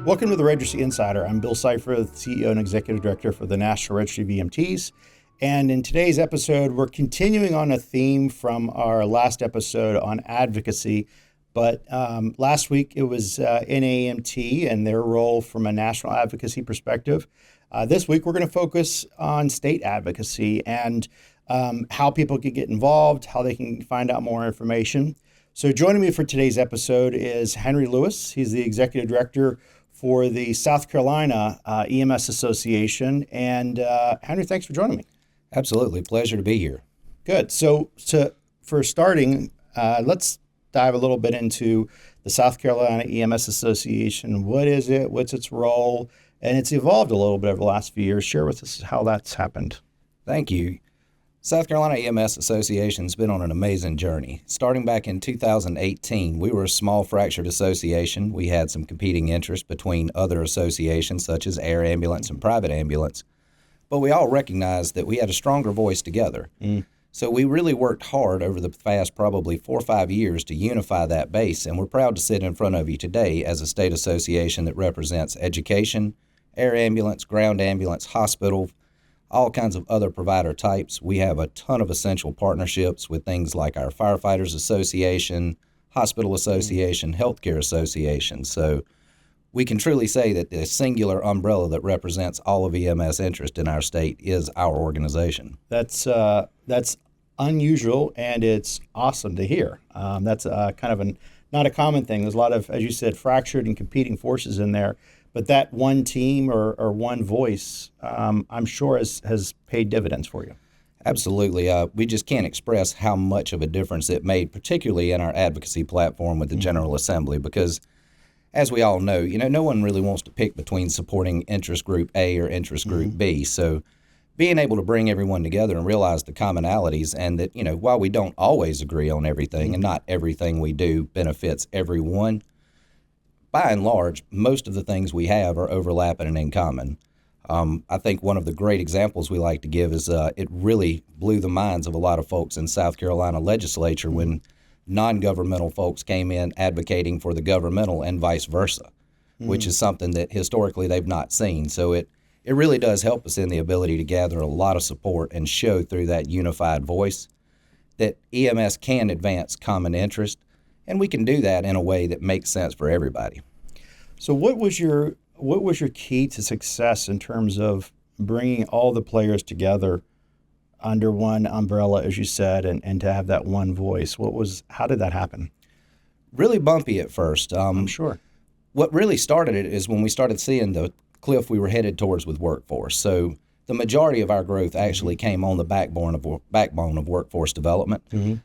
Welcome to the Registry Insider. I'm Bill Seifarth, CEO and Executive Director for the National Registry of EMTs. And in today's episode, we're continuing on a theme from our last episode on advocacy. But last week, it was NREMT and their role from a national advocacy perspective. This week, we're going to focus on state advocacy and how people can get involved, how they can find out more information. So joining me for today's episode is Henry Lewis. He's the Executive Director for the South Carolina EMS Association. And Henry, thanks for joining me. Absolutely. Pleasure to be here. Good. So for starting, let's dive a little bit into the South Carolina EMS Association. What is it? What's its role? And it's evolved a little bit over the last few years. Share with us how that's happened. Thank you. South Carolina EMS Association has been on an amazing journey. Starting back in 2018, we were a small fractured association. We had some competing interests between other associations such as air ambulance and private ambulance, but we all recognized that we had a stronger voice together. So we really worked hard over the past probably 4 or 5 years to unify that base, and we're proud to sit in front of you today as a state association that represents education, air ambulance, ground ambulance, hospital, all kinds of other provider types. We have a ton of essential partnerships with things like our Firefighters Association, Hospital Association, Healthcare Association. So we can truly say that the singular umbrella that represents all of EMS interest in our state is our organization. That's unusual, and it's awesome to hear. That's kind of not a common thing. There's a lot of, as you said, fractured and competing forces in there. But that one team or one voice, I'm sure has paid dividends for you. Absolutely. We just can't express how much of a difference it made, particularly in our advocacy platform with the General Assembly, because as we all know, no one really wants to pick between supporting interest group A or interest group B. So being able to bring everyone together and realize the commonalities, and that, while we don't always agree on everything and not everything we do benefits everyone, by and large, most of the things we have are overlapping and in common. I think one of the great examples we like to give is it really blew the minds of a lot of folks in South Carolina legislature when non-governmental folks came in advocating for the governmental and vice versa, which is something that historically they've not seen. So it really does help us in the ability to gather a lot of support and show through that unified voice that EMS can advance common interest, and we can do that in a way that makes sense for everybody. So what was your key to success in terms of bringing all the players together under one umbrella, as you said, and to have that one voice? How did that happen? Really bumpy at first. I'm sure. What really started it is when we started seeing the cliff we were headed towards with workforce. So the majority of our growth actually came on the backbone of workforce development.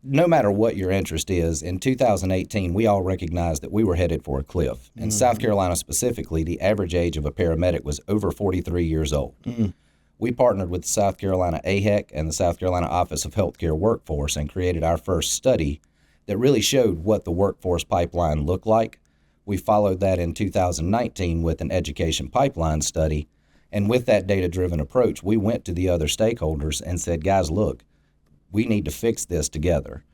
No matter what your interest is, in 2018, we all recognized that we were headed for a cliff. In South Carolina specifically, the average age of a paramedic was over 43 years old. We partnered with the South Carolina AHEC and the South Carolina Office of Healthcare Workforce and created our first study that really showed what the workforce pipeline looked like. We followed that in 2019 with an education pipeline study. And with that data-driven approach, we went to the other stakeholders and said, guys, look, we need to fix this together.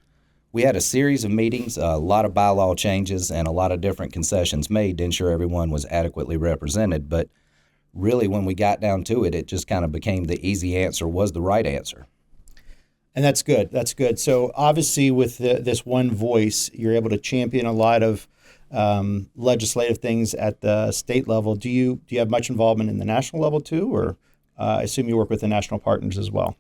We had a series of meetings, a lot of bylaw changes, and a lot of different concessions made to ensure everyone was adequately represented. But really, when we got down to it, it just kind of became the easy answer was the right answer. And that's good. That's good. So obviously, with this one voice, you're able to champion a lot of legislative things at the state level. Do you have much involvement in the national level too, or I assume you work with the national partners as well?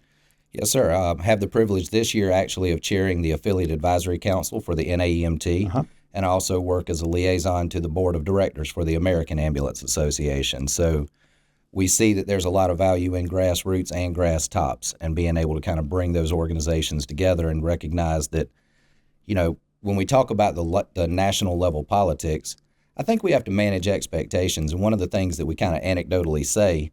Yes, sir. I have the privilege this year actually of chairing the Affiliate Advisory Council for the NREMT, and I also work as a liaison to the Board of Directors for the American Ambulance Association. So we see that there's a lot of value in grassroots and grass tops, and being able to kind of bring those organizations together and recognize that, when we talk about the national level politics, I think we have to manage expectations. And one of the things that we kind of anecdotally say,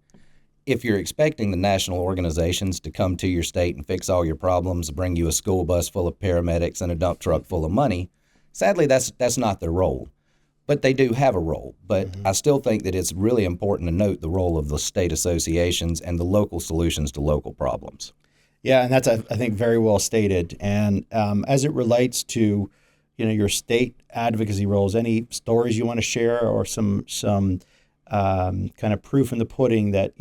if you're expecting the national organizations to come to your state and fix all your problems, bring you a school bus full of paramedics and a dump truck full of money, sadly, that's not their role. But they do have a role. But I still think that it's really important to note the role of the state associations and the local solutions to local problems. Yeah, and that's, I think, very well stated. And as it relates to, your state advocacy roles. Any stories you want to share, or some kind of proof in the pudding that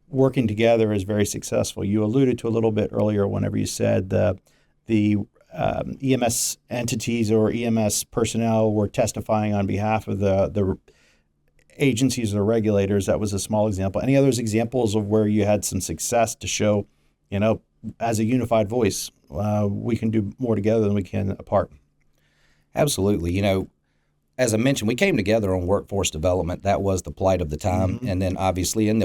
working together is very successful? You alluded to a little bit earlier whenever you said the EMS entities or EMS personnel were testifying on behalf of the agencies or the regulators. That was a small example. Any other examples of where you had some success to show, as a unified voice, we can do more together than we can apart? Absolutely. As I mentioned, we came together on workforce development. That was the plight of the time. Mm-hmm. And then obviously and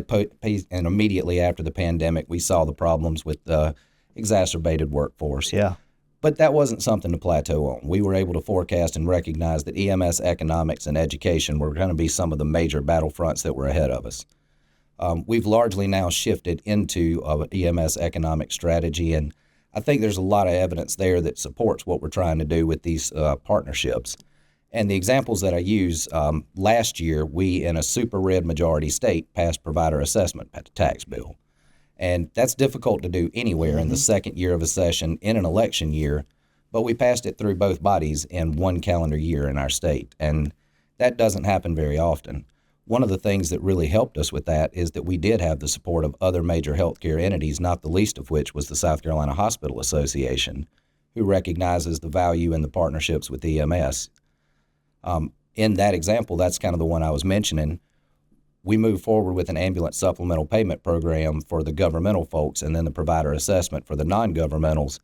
immediately after the pandemic, we saw the problems with the exacerbated workforce. Yeah. But that wasn't something to plateau on. We were able to forecast and recognize that EMS economics and education were going to be some of the major battlefronts that were ahead of us. We've largely now shifted into an EMS economic strategy, and I think there's a lot of evidence there that supports what we're trying to do with these partnerships. And the examples that I use, last year, we, in a super red majority state, passed provider assessment tax bill. And that's difficult to do anywhere in the second year of a session in an election year, but we passed it through both bodies in one calendar year in our state. And that doesn't happen very often. One of the things that really helped us with that is that we did have the support of other major healthcare entities, not the least of which was the South Carolina Hospital Association, who recognizes the value in the partnerships with EMS. In that example, that's kind of the one I was mentioning. We moved forward with an ambulance supplemental payment program for the governmental folks and then the provider assessment for the non-governmentals.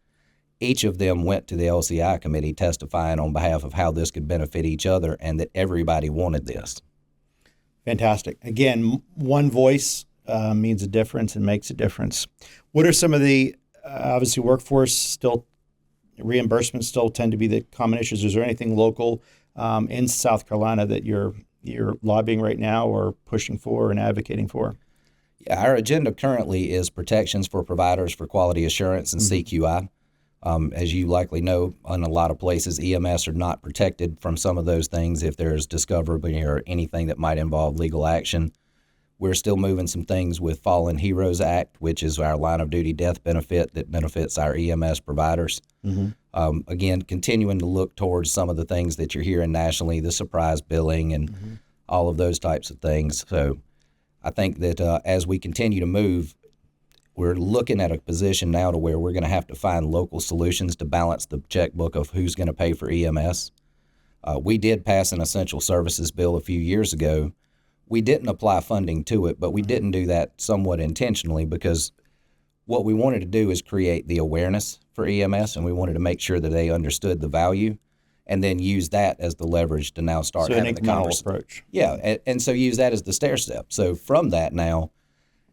Each of them went to the LCI committee testifying on behalf of how this could benefit each other and that everybody wanted this. Fantastic. Again, one voice means a difference and makes a difference. What are some of the, obviously workforce reimbursements still tend to be the common issues. Is there anything local in South Carolina that you're lobbying right now or pushing for and advocating for? Yeah, our agenda currently is protections for providers for quality assurance and CQI. As you likely know, in a lot of places, EMS are not protected from some of those things if there's discoverability or anything that might involve legal action. We're still moving some things with Fallen Heroes Act, which is our line of duty death benefit that benefits our EMS providers. Again, continuing to look towards some of the things that you're hearing nationally, the surprise billing and all of those types of things. So I think that as we continue to move, we're looking at a position now to where we're going to have to find local solutions to balance the checkbook of who's going to pay for EMS. We did pass an essential services bill a few years ago. We didn't apply funding to it, but we didn't do that somewhat intentionally because what we wanted to do is create the awareness for EMS, and we wanted to make sure that they understood the value and then use that as the leverage to now start having the conversation. Approach. Yeah, and so use that as the stair step. So from that now,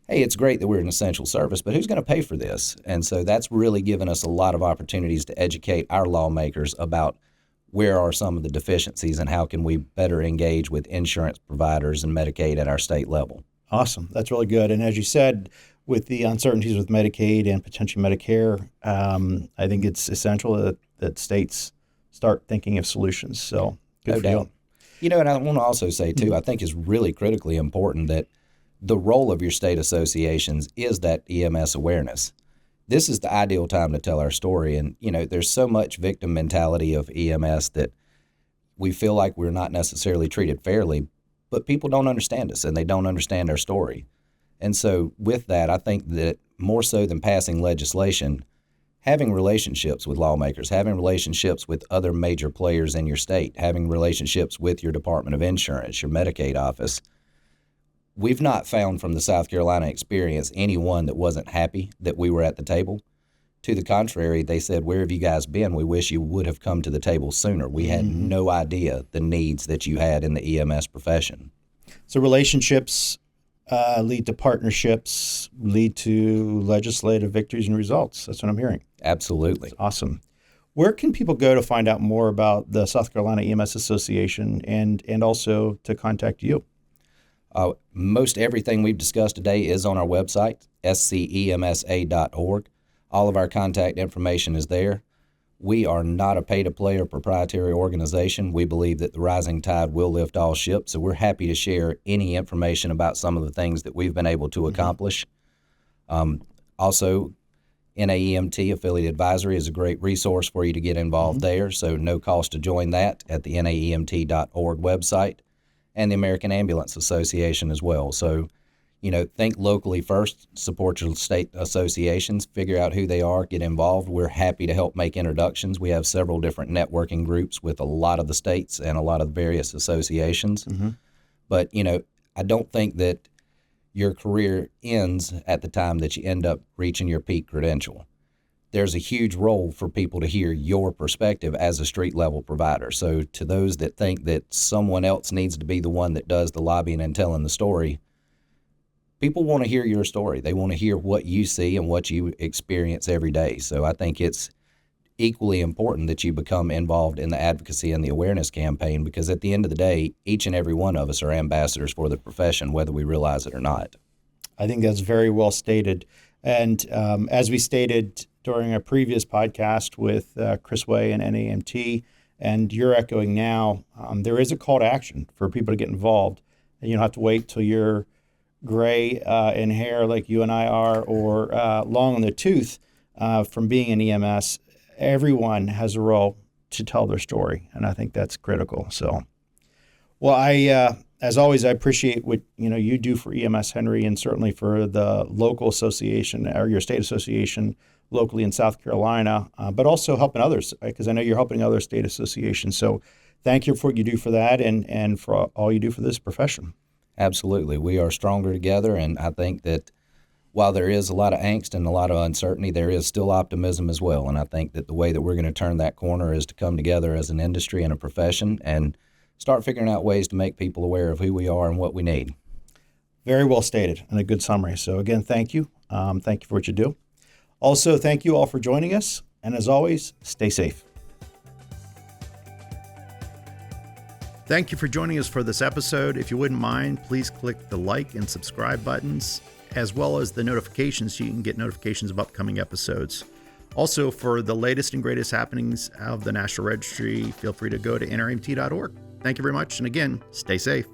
hey, it's great that we're an essential service, but who's going to pay for this? And so that's really given us a lot of opportunities to educate our lawmakers about where are some of the deficiencies and how can we better engage with insurance providers and Medicaid at our state level. Awesome. That's really good. And as you said, with the uncertainties with Medicaid and potentially Medicare, I think it's essential that states start thinking of solutions. So good for you. And I want to also say, too, I think it's really critically important that the role of your state associations is that EMS awareness. This is the ideal time to tell our story. And, there's so much victim mentality of EMS that we feel like we're not necessarily treated fairly, but people don't understand us and they don't understand our story. And so with that, I think that more so than passing legislation, having relationships with lawmakers, having relationships with other major players in your state, having relationships with your Department of Insurance, your Medicaid office, we've not found from the South Carolina experience anyone that wasn't happy that we were at the table. To the contrary, they said, where have you guys been? We wish you would have come to the table sooner. We had no idea the needs that you had in the EMS profession. So relationships lead to partnerships, lead to legislative victories and results. That's what I'm hearing. Absolutely. That's awesome. Where can people go to find out more about the South Carolina EMS Association and also to contact you? Most everything we've discussed today is on our website, scemsa.org. All of our contact information is there. We are not a pay-to-play or proprietary organization. We believe that the rising tide will lift all ships, so we're happy to share any information about some of the things that we've been able to accomplish. Also, NAEMT Affiliate Advisory is a great resource for you to get involved there, so no cost to join that at the NAEMT.org website, and the American Ambulance Association as well. So, think locally first, support your state associations, figure out who they are, get involved. We're happy to help make introductions. We have several different networking groups with a lot of the states and a lot of various associations. But, I don't think that your career ends at the time that you end up reaching your peak credential. There's a huge role for people to hear your perspective as a street level provider. So to those that think that someone else needs to be the one that does the lobbying and telling the story, people want to hear your story. They want to hear what you see and what you experience every day. So I think it's equally important that you become involved in the advocacy and the awareness campaign, because at the end of the day, each and every one of us are ambassadors for the profession, whether we realize it or not. I think that's very well stated. And as we stated during a previous podcast with Chris Way and NAMT, and you're echoing now, there is a call to action for people to get involved. And you don't have to wait till you're gray in hair like you and I are, or long in the tooth from being in EMS. Everyone has a role to tell their story, and I think that's critical. So, well, as always, I appreciate what you do for EMS Henry, and certainly for the local association or your state association locally in South Carolina, but also helping others, because I know you're helping other state associations. So, thank you for what you do for that, and for all you do for this profession. Absolutely, we are stronger together, and I think that while there is a lot of angst and a lot of uncertainty, there is still optimism as well. And I think that the way that we're going to turn that corner is to come together as an industry and a profession and start figuring out ways to make people aware of who we are and what we need. Very well stated and a good summary. So again, thank you. Thank you for what you do. Also, thank you all for joining us. And as always, stay safe. Thank you for joining us for this episode. If you wouldn't mind, please click the like and subscribe buttons, as well as the notifications so you can get notifications of upcoming episodes. Also, for the latest and greatest happenings of the National Registry, feel free to go to NREMT.org. Thank you very much. And again, stay safe.